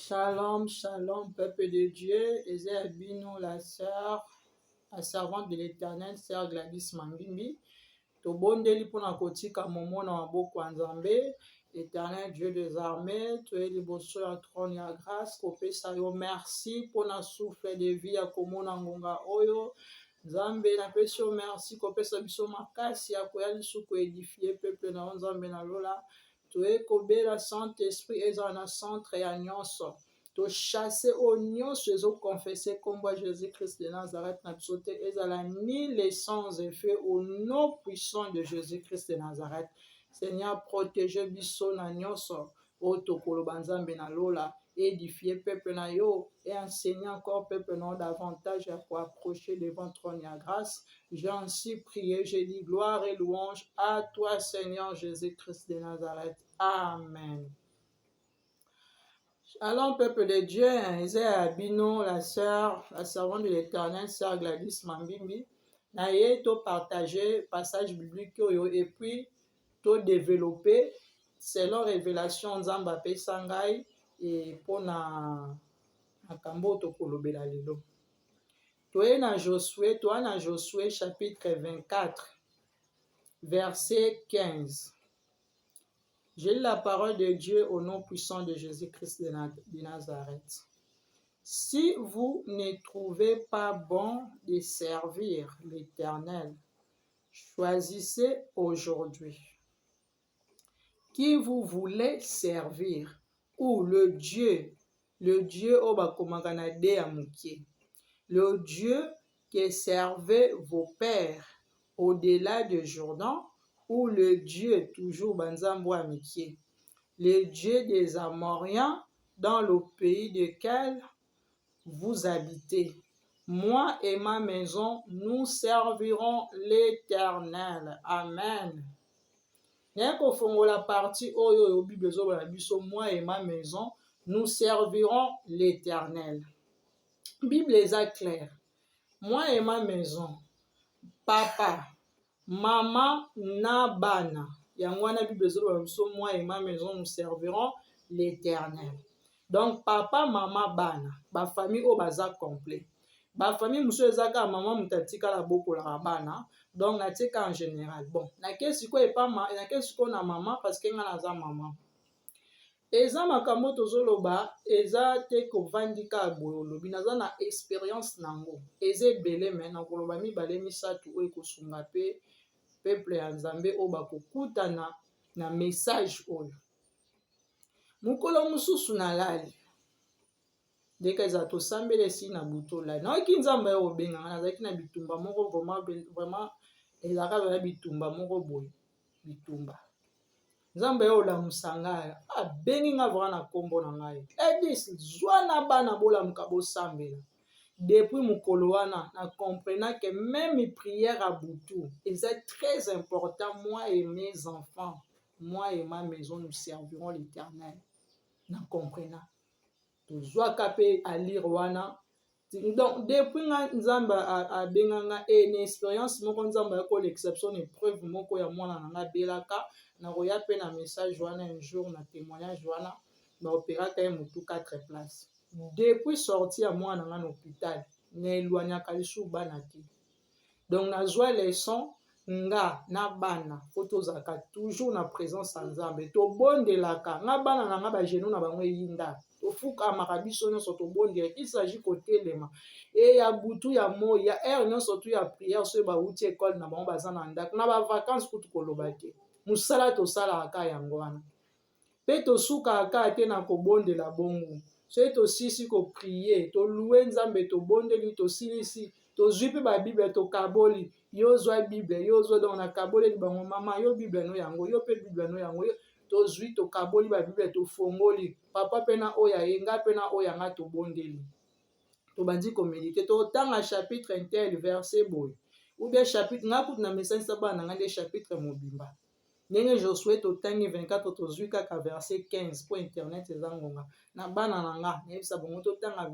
Shalom, shalom, peuple de Dieu, Ezebino, la sœur, la servante de l'Éternel, sœur Gladys Mambimbi. Tobondeli pona kotika momo na maboko ya Nzambe, Éternel Dieu des armées, tu es liboso ya trône ya grâce, kopesa yo merci pona souffle de vie ya komona ngonga oyo. Nzambe na pesi yo merci kopesa biso makasi ya koya lisuku édifier peuple na Nzambe na lola. Tu es kobela Saint-Esprit ezala na centre ya nyonso. To chasser au nyonso ezo confesser kombo Jésus-Christ de Nazareth na biso te ezala ni les sans effet au nom puissant de Jésus-Christ de Nazareth. Seigneur, protégez biso na nyonso o tokoloba Nzambe na lola, édifier peuple na yo et enseigner encore peuple na davantage pour approcher devant trône ya grâce. J'ai ainsi prié, j'ai dit gloire et louange à toi Seigneur Jésus-Christ de Nazareth. Amen. Allons, peuple de Dieu, Isaiah Abino, la sœur, la servante de l'Éternel, sœur Gladys Mambimbi, naye to partager passage biblique et puis to développer selon révélation Nzamba pe sangai et pour na kambo to kolobela lelo. Toi na Josué chapitre 24 verset 15. J'ai lu la parole de Dieu au nom puissant de Jésus-Christ de Nazareth. Si vous ne trouvez pas bon de servir l'Éternel, choisissez aujourd'hui qui vous voulez servir, ou le Dieu Obakomaganade Amukie, le Dieu qui servait vos pères au-delà du Jourdain, ou le Dieu toujours Banzambo Amikie, le Dieu des Amoriens dans le pays duquel vous habitez. Moi et ma maison, nous servirons l'Éternel. Amen. La partie oyo Bible moi et ma maison, nous servirons l'Éternel. Bible est claire. Moi et ma maison, papa, maman, na bana. Yangwana Bible moi et ma maison, nous servirons l'Éternel. Donc papa, maman, bana, ba famille au baza complet. Ba famille monsieur ezaka maman mutatika la boko la bana. Donc natika en général. Bon, na kesi ko epa na kesi ko na maman parce que ngana za maman. Eza makambo tozoloba eza te ko vandika boyolo binaza na expérience nango. Eze belé mais na koloba mi balé misatu o ekosunga pe peuple ya Nzambe o bakokutana na message oyo. Mukolo mususu na lali. Dès que ça to sambele si na butola. Na ki Nzamba yo benga na zaki na bitumba moko vraiment ezaka ba bitumba moko boy. Bitumba. Nzamba yo la musanga a bengi nga vra na kombo na ngai. Edis zwana bana bola mukabo sambela. Depuis mukolo wana na comprenant que même mes prières à Boutou, c'est très important. Moi et mes enfants, moi et ma maison, nous servirons l'Éternel. Na comprenant. Tozwa kapé à lire wana. Donc depuis Nzamba a benganga une expérience moko Nzamba ko l'exception épreuve moko ya mwana na belaka na roya pe na message wana un jour na témoignage wana na opéra kay mutu 4 places. Depuis sorti à moi dans l'hôpital, n'éloigna kalisu banati. Donc nazwa leçon nga na bana fotozaka toujours na présence en Nzambe. To bondelaka nga bana na nga ba genou na bango yinda. To fuka makabiso no soto bondela. Il s'agit côté lema. Et ya butu ya mo ya air no soto ya prière so ba uti école na bango bazana ndak. Na ba vacances kutu kolobate. Musala to sala aka yango wana. Pe to suka aka te na ko bondela bongo. C'est aussi si ko prier, to louer Nzambe, to bondeli, to silisi, to zwipe ba Bible, to kaboli, yo zwa Bible, yo zwa dans na kaboli li bango mama, yo Bible no yango, yo pe Bible no yango, yo to zwi to kaboli ba Bible, to fongoli, papa pena oya yenga pena oya nga to bondeli. To bandi ko méditer, to tanga chapitre intel verset boy. Ou bien chapitre nga kut na message sa ba na ngande chapitre mobimba. Nenge Josué totangi 24 tozwi kaka verset 15 pour internet ezangonga na bana nanga yebisa bongo totanga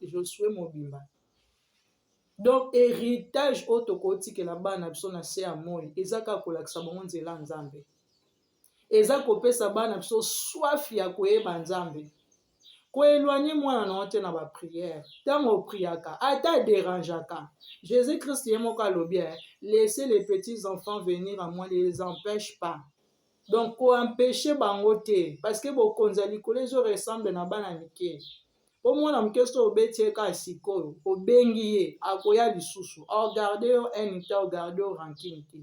Josué mobimba. Donc héritage otokoti ke la bana biso na se amoi ezaka kolakisa bongo nzela Nzambe. Eza kopesa bana biso soif ya koyeba Nzambe. koéloigne mwana na yo te na baprière ntango opriaka ata dérangeaka. Jésus-Christ ye moko alobi laissez les petits enfants venir à moi, ne les empêche pas. Donc koempêche bango te parce que bokonzi ya likolo ezoressemble na bana mike. Po mwana moke so obeti ye kaka sikoyo obengi ye akoya lisusu aogarde yo ene te aogarde yo rankine te.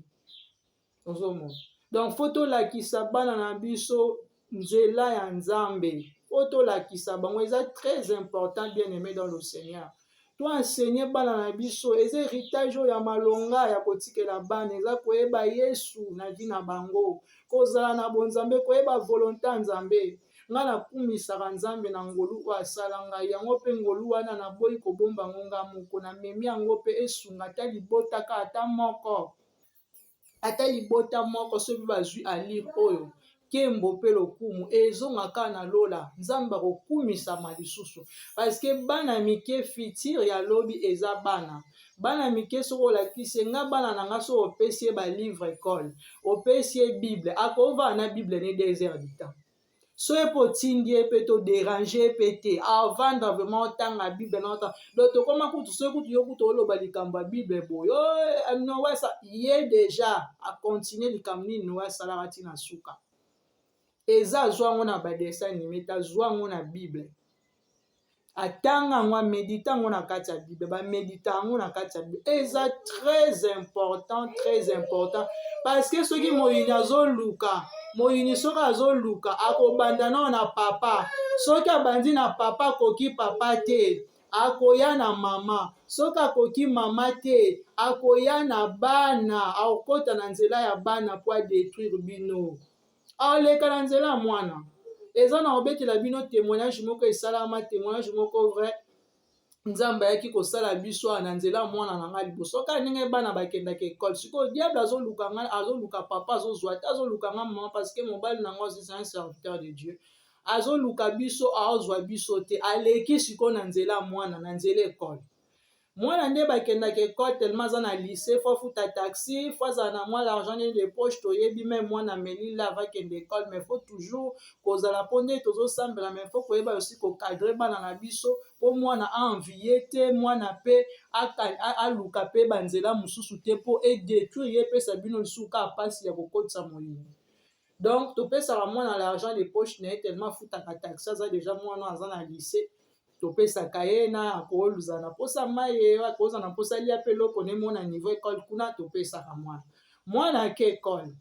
Ozomona. Donc fo tolakisa bana na biso nzela ya Nzambe. Fo tolakisa bango eza très important bien aimé dans le Seigneur. To enseigner bana na biso eza héritage ya malonga ya kotikela bana eza koyeba Yesu na vie na bango. Kozala na bonzambe koyeba volonté ya Nzambe. Nga nakumisaka Nzambe na ngolu oyo asala ngai yango mpe ngolu wana naboyi kobomba ngo nga moko namemi yango mpe esunga ata libotaka ata moko. Ata libota moko soki bazwi alire oyo kembo mpe lokumu ezongaka na lola Nzambe akokumisama lisusu parce que bana mike futur ya lobi eza bana mike soki olakisi nga bana na nga soki opesi ye balivre école opesi ye bible akovanda na bible ne 2 heures du temps. So ye po tindi ye pe to déranger pe te avanda vraiment otanga bible na otanga donc tokoma kutu so kutu yo kutu oloba likambo ya bible boyo no wesa ye déjà a continuer likambo nini no asalaka ntina suka eza azwa yango na badessin animé azwa yango na bible atanga yango amedita yango na kati ya bible bamedita yango na kati ya bible eza très important parce que soki moyini azoluka moyini soki azoluka akobanda nao na papa soki abandi na papa akoki papa te akoya na mama soki akoki mama te akoya na bana akokota na nzela ya bana po adétruire bino aleka na nzela ya mwana eza na kobetela bino témoignage moko esalama témoignage moko vrai Nzambe ayaki kosala biso na nzela mwana na nga liboso kaka ndenge bana bakendaka ekole sikoyo diable azoluka papa azozwa te azoluka nga mama parce que mobali na nga c'est un serviteur de Dieu azoluka biso aozwa biso te aleki sikoyo na nzela mwana na nzela ekole mwana nde bakendaka ekole tellement aza na lycée fo afuta taxi fo azala na mwa l'argent nde de poche toyebi me mwana ameli la avakende ekole mais faut toujours kozala mpo nde tozosambela mais fo koyeba aussi kokadre bana na biso mpo mwana aenvie te mwana mpe aluka mpe banzela mosusu te mpo edétruire ye epesa bino lisusu kaka mpasi ya kokotisa moyini. Donc topesaka mwana l'argent de poche na ye tellement afutaka taxi aza déjà mwana aza na lycée topesaka ye na akooluza na mposa mai ye akoza na mposa lia mpe eloko nemona niveau ekole kuna topesaka mwana ake ekole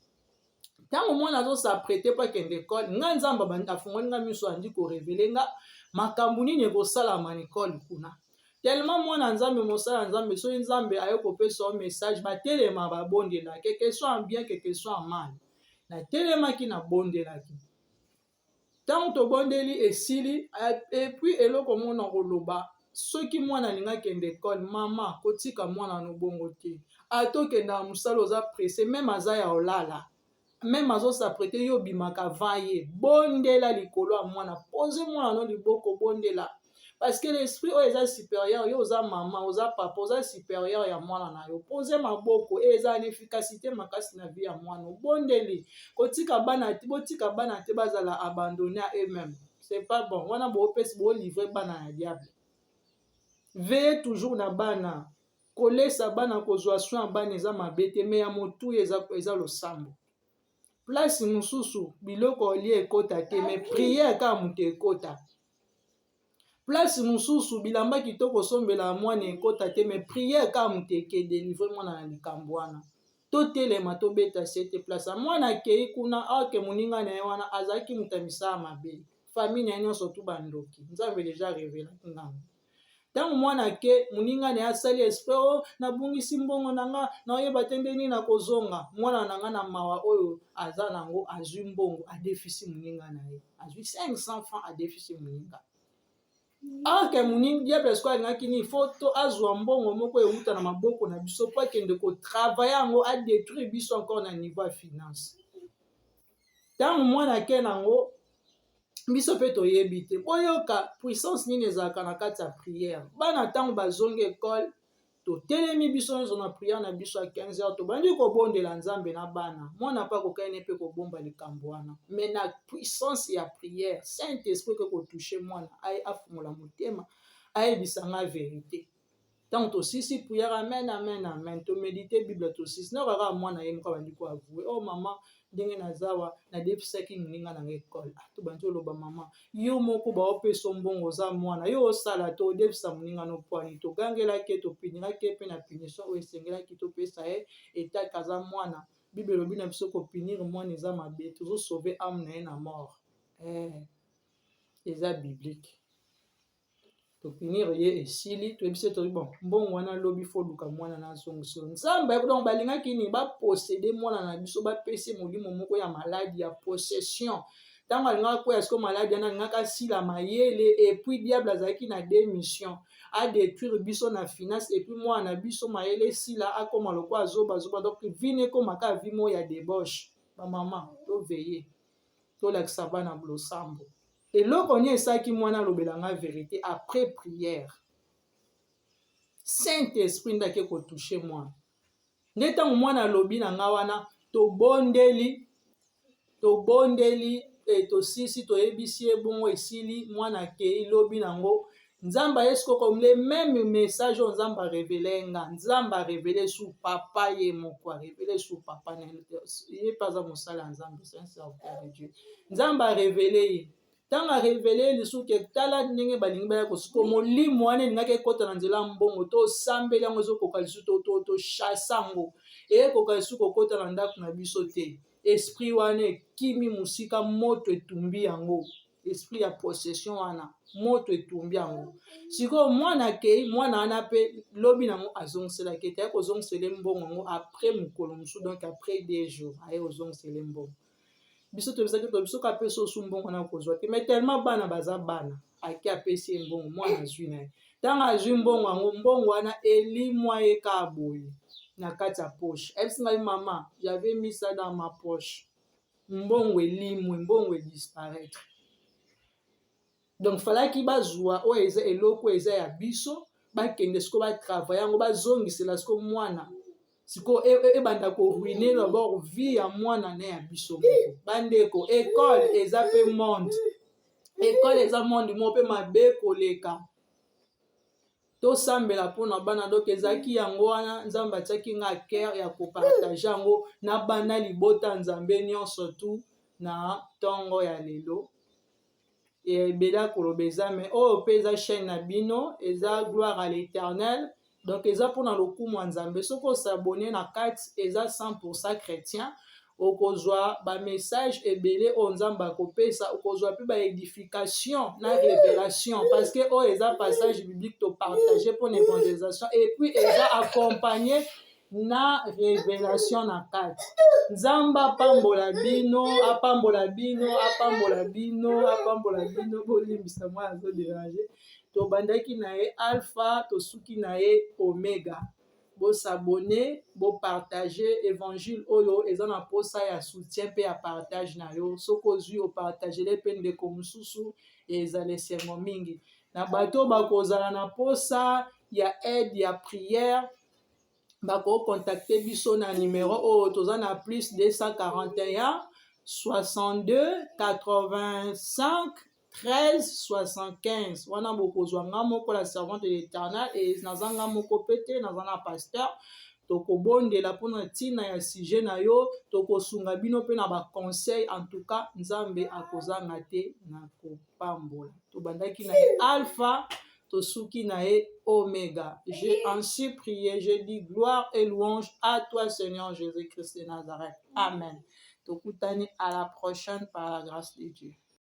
ntango mwana azosaprete mpo akende ekole nga Nzambe afungoli nga miso andi korevele nga makambo nini ekosalama na ekole kuna tellement mwana Nzambe mosala Nzambe soki Nzambe aye kopesa o message batelema babondela quelque soit en bien quelque soit en mal natelemaki nabondelaki ntango tobondeli esili epuis eloko mona koloba soki mwana alingi akende ekole mama kotika mwana na bongo te atokendaka mosala oza presse meme aza ya olala meme azosaprete yo obimaka va ye bondela likolo ya mwana pose mwana no liboko bondela parce que l'esprit oyo eza supérieur yo oza mama oza papa oza supérieur ya mwana na yo pose maboko eza na efficacité makasi na vie ya mwana obondeli botika bana te bazala abandonné à eux-mêmes c'est pas bon wana boopesi boolivre bana ya diable veille toujours na bana kolesa bana kozwa soin ya bana eza mabe te me ya motu eza losambo place mosusu biloko olia ekota te me priere kaka moto ekota place mosusu bilamba kitoko osombela mwana ekota te me priere kaka moto ekedélivre mwana na likambo wana totelema tobeta sete place mwana akei kuna ake moninga na ye wana azalaki moto ya misala mabe famille na ye nyonso tu bandoki Nzambe deja revelaki ngango ntango mwana ake moninga na ye asali esprit o nabungisi mbongo na nga naoyeba te nde nini nakozonga mwana na nga na mawa oyo aza nango azwi mbongo adefisi moninga na ye azwi 500 francs adefisi moninga ake moninga diable siko alingaki nini fo to azwa mbongo moko euta na maboko na biso po akende kotravaille yango adétruire biso encore na niveau ya finance ntango mwana ake nango biso mpe toyebi te boyoka puissance nini ezalaka na kati ya prière bana ntango bazongi ekole totelemi biso nyonso na priere na biso ya 15h tobandi kobondela nzambe na bana mwana mpe akokani mpe kobomba likambo wana mais na puissance ya priere saint esprit ke kotouche mwana afungola motema ayebisa nga vérité ntango tosisi priere amen amen amen tomédite bible tosisi na kaka mwana ye moko abandi koavouer oh mama ndenge nazawa nadefisaki moninga nanga ekole tobandi oloba mama yo moko baopesa mbongo oza mwana yo osala to odefisa moninga nopwani togangelaki topiniraki mpe na punition oyo esengelaki topesa ye etaki aza mwana bible elobi na biso kopinire mwana eza mabe tozosauve ame na ye na mort eza biblique topinire ye esili toyebisi toyi bon mbongo wana lobi foluka mwana nazongiso nzambe donc balingaki nini baposede mwana na biso bapesi molimo moko ya maladi ya possession ntango alingaka koya siko maladi wana alingaka asila mayele epuis diable azalaki na démission adétruire biso na finance epuis mwana na biso mayele esila akoma lokwa azobazoba donc vine ekomaka vi mo ya débauche bamama toveye tolakisa bana losambo eloko ni esaki mwana alobelanga vérité après prière saint esprit ndake kotouche mwana nde ntango mwana alobi na nga wana tobondeli tosisi toyebisi ye bongo esili mwana akei lobi nango nzambe ayesi koko le même message oyo nzambe arevele nga nzambe arevele su papa ye moko arevele su papa ye mpe aza mosala ya nzambe c'est un serviteur de Dieu nzambe arevele ye ntango arevele lisusu ke tala ndenge balingi baya kosiko molimo wana elingaki ekota na nzela mbongo tosambeli yango ezokoka lisusu toshasa yango eyekoka lisusu kokota na ndako na biso te esprit wana ekimi mosika moto etumbi yango esprit ya possession wana moto etumbi yango sikoyo mwana akei mwana wana mpe lobi nango azongiselaki ete aye kozongisele mbongo yango après mokolo mosusu donc après 2 jours aye kozongisele mbongo biso tobisaki to biso kapesa osu mbongo na kozwa te mais tellement bana baza bana aki apesi ye mbongo mwana azwi na ye ntango azwi mbongo yango mbongo wana elimwa ye kaka boye na kati ya poche ebisingai mama j'avais mis ça dans ma poche mbongo elimwe mbongo edisparaître donc falaki bazwa oyo eza eloko eza ya biso bakende siko batravaille yango bazongisela siko mwana siko ebanda koruine d'abord vie ya mwana na ya biso moko bandeko ekole eza pe monde ekole eza monde mo mpe mabe koleka tosambela mpona bana donc ezalaki yango wana nzambe atiaki nga cœur ya kopartage yango na bana libota nzambe nyonso tu na ntongo ya lelo ebela koloba eza me oyo mpe eza chaîne na bino eza gloire à l'éternel donc eza mpona lokumu ya nzambe soki osabone na kati eza 100% chrétien okozwa bamessage ebele oyo nzambe akopesa okozwa mpe baédification na révélation parce que oyo eza passage biblique topartage mpona évangélisation et puis eza accompagné na révélation na kati nzambe apambola bino apambola bino apambola bino apambola bino bolimbisa mwana azoderange tobandaki na ye alpha tosuki na ye omega bosabone bopartage évangile oyo eza na posa ya soutien mpe ya partage na yo soki ozwi opartagele mpe ndeko mosusu ezala esengo mingi na bato bakozala na posa ya aide ya prière bakocontacte biso na numero oyo toza na plus 241 62 85 13 75 wana bokozwa nga moko la servante de l'Éternel et naza nga moko pete naza na pasteur tokobondela mpona ntina ya sujet na yo tokosunga bino mpe na baconseil en tout cas nzambe akozanga te na kopambola tobandaki na ye alpha tosuki na ye oméga. J'ai ainsi prié, j'ai dit gloire et louange à toi Seigneur Jésus-Christ de Nazareth. Amen. Tokutani à la prochaine par la grâce de Dieu.